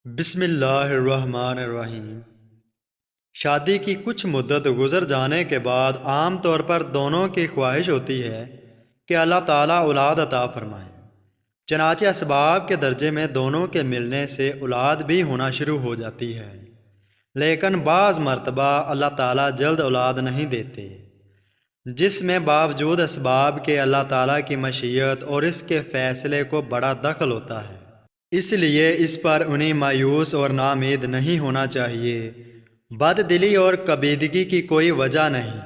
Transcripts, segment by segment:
بسم اللہ الرحمن الرحیم۔ شادی کی کچھ مدت گزر جانے کے بعد عام طور پر دونوں کی خواہش ہوتی ہے کہ اللہ تعالیٰ اولاد عطا فرمائے۔ چنانچہ اسباب کے درجے میں دونوں کے ملنے سے اولاد بھی ہونا شروع ہو جاتی ہے، لیکن بعض مرتبہ اللہ تعالیٰ جلد اولاد نہیں دیتے، جس میں باوجود اسباب کے اللہ تعالیٰ کی مشیت اور اس کے فیصلے کو بڑا دخل ہوتا ہے۔ اس لیے اس پر انہیں مایوس اور ناامید نہیں ہونا چاہیے۔ بد دلی اور کبیدگی کی کوئی وجہ نہیں۔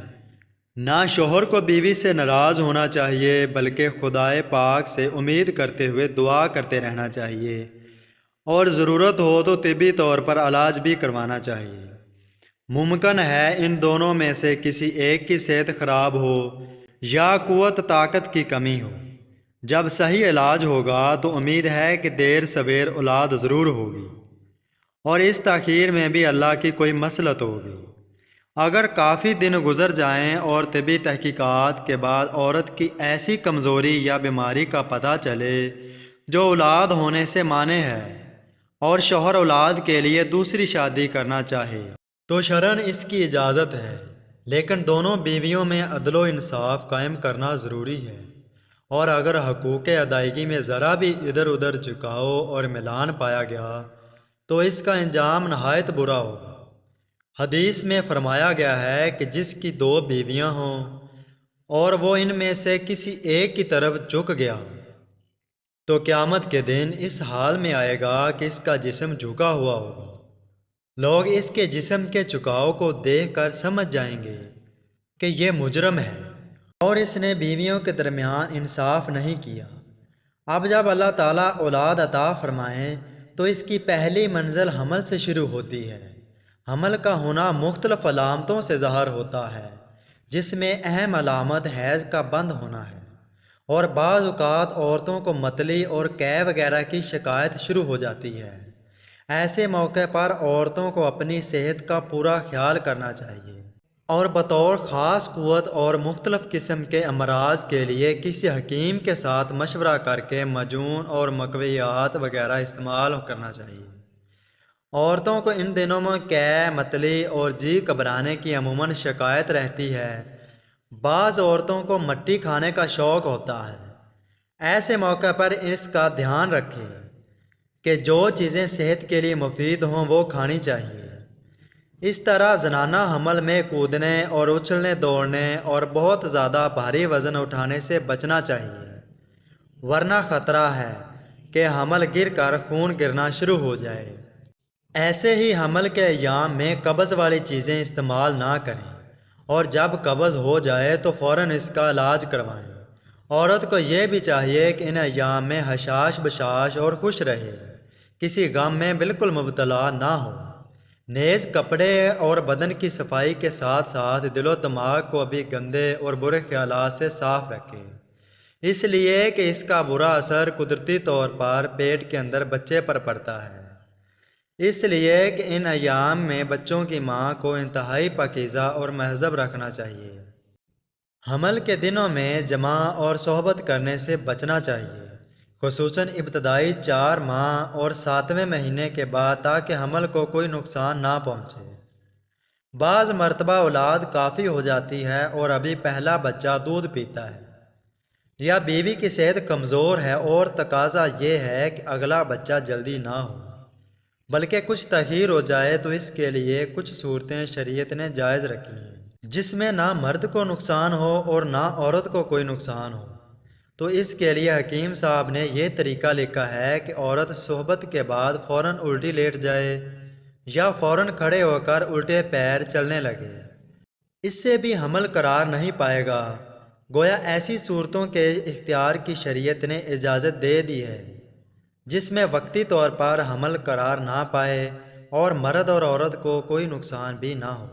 نہ شوہر کو بیوی سے ناراض ہونا چاہیے، بلکہ خدائے پاک سے امید کرتے ہوئے دعا کرتے رہنا چاہیے، اور ضرورت ہو تو طبی طور پر علاج بھی کروانا چاہیے۔ ممکن ہے ان دونوں میں سے کسی ایک کی صحت خراب ہو یا قوت طاقت کی کمی ہو۔ جب صحیح علاج ہوگا تو امید ہے کہ دیر سویر اولاد ضرور ہوگی، اور اس تاخیر میں بھی اللہ کی کوئی مصلحت ہوگی۔ اگر کافی دن گزر جائیں اور طبی تحقیقات کے بعد عورت کی ایسی کمزوری یا بیماری کا پتہ چلے جو اولاد ہونے سے مانع ہے، اور شوہر اولاد کے لیے دوسری شادی کرنا چاہے، تو شرعاً اس کی اجازت ہے، لیکن دونوں بیویوں میں عدل و انصاف قائم کرنا ضروری ہے، اور اگر حقوق ادائیگی میں ذرا بھی ادھر ادھر جھکاؤ اور میلان پایا گیا تو اس کا انجام نہایت برا ہوگا۔ حدیث میں فرمایا گیا ہے کہ جس کی دو بیویاں ہوں اور وہ ان میں سے کسی ایک کی طرف جھک گیا تو قیامت کے دن اس حال میں آئے گا کہ اس کا جسم جھکا ہوا ہوگا۔ لوگ اس کے جسم کے جھکاؤ کو دیکھ کر سمجھ جائیں گے کہ یہ مجرم ہے اور اس نے بیویوں کے درمیان انصاف نہیں کیا۔ اب جب اللہ تعالیٰ اولاد عطا فرمائیں تو اس کی پہلی منزل حمل سے شروع ہوتی ہے۔ حمل کا ہونا مختلف علامتوں سے ظاہر ہوتا ہے، جس میں اہم علامت حیض کا بند ہونا ہے، اور بعض اوقات عورتوں کو متلی اور قے وغیرہ کی شکایت شروع ہو جاتی ہے۔ ایسے موقع پر عورتوں کو اپنی صحت کا پورا خیال کرنا چاہیے، اور بطور خاص قوت اور مختلف قسم کے امراض کے لیے کسی حکیم کے ساتھ مشورہ کر کے معجون اور مقویات وغیرہ استعمال کرنا چاہیے۔ عورتوں کو ان دنوں میں قے، متلی اور جی گھبرانے کی عموماً شکایت رہتی ہے۔ بعض عورتوں کو مٹی کھانے کا شوق ہوتا ہے۔ ایسے موقع پر اس کا دھیان رکھیں کہ جو چیزیں صحت کے لیے مفید ہوں وہ کھانی چاہیے۔ اس طرح زنانہ حمل میں کودنے اور اچھلنے دوڑنے اور بہت زیادہ بھاری وزن اٹھانے سے بچنا چاہیے، ورنہ خطرہ ہے کہ حمل گر کر خون گرنا شروع ہو جائے۔ ایسے ہی حمل کے ایام میں قبض والی چیزیں استعمال نہ کریں، اور جب قبض ہو جائے تو فوراً اس کا علاج کروائیں۔ عورت کو یہ بھی چاہیے کہ ان ایام میں حشاش بشاش اور خوش رہے، کسی غم میں بالکل مبتلا نہ ہو۔ نیز کپڑے اور بدن کی صفائی کے ساتھ ساتھ دل و دماغ کو بھی گندے اور برے خیالات سے صاف رکھے، اس لیے کہ اس کا برا اثر قدرتی طور پر پیٹ کے اندر بچے پر پڑتا ہے۔ اس لیے کہ ان ایام میں بچوں کی ماں کو انتہائی پاکیزہ اور مہذب رکھنا چاہیے۔ حمل کے دنوں میں جماع اور صحبت کرنے سے بچنا چاہیے، خصوصاً ابتدائی 4 ماہ اور 7ویں مہینے کے بعد، تاکہ حمل کو کوئی نقصان نہ پہنچے۔ بعض مرتبہ اولاد کافی ہو جاتی ہے اور ابھی پہلا بچہ دودھ پیتا ہے، یا بیوی کی صحت کمزور ہے اور تقاضا یہ ہے کہ اگلا بچہ جلدی نہ ہو، بلکہ کچھ تاخیر ہو جائے، تو اس کے لیے کچھ صورتیں شریعت نے جائز رکھی ہیں جس میں نہ مرد کو نقصان ہو اور نہ عورت کو کوئی نقصان ہو۔ تو اس کے لیے حکیم صاحب نے یہ طریقہ لکھا ہے کہ عورت صحبت کے بعد فوراً الٹی لیٹ جائے یا فوراً کھڑے ہو کر الٹے پیر چلنے لگے۔ اس سے بھی حمل قرار نہیں پائے گا، گویا ایسی صورتوں کے اختیار کی شریعت نے اجازت دے دی ہے جس میں وقتی طور پر حمل قرار نہ پائے اور مرد اور عورت کو کوئی نقصان بھی نہ ہو۔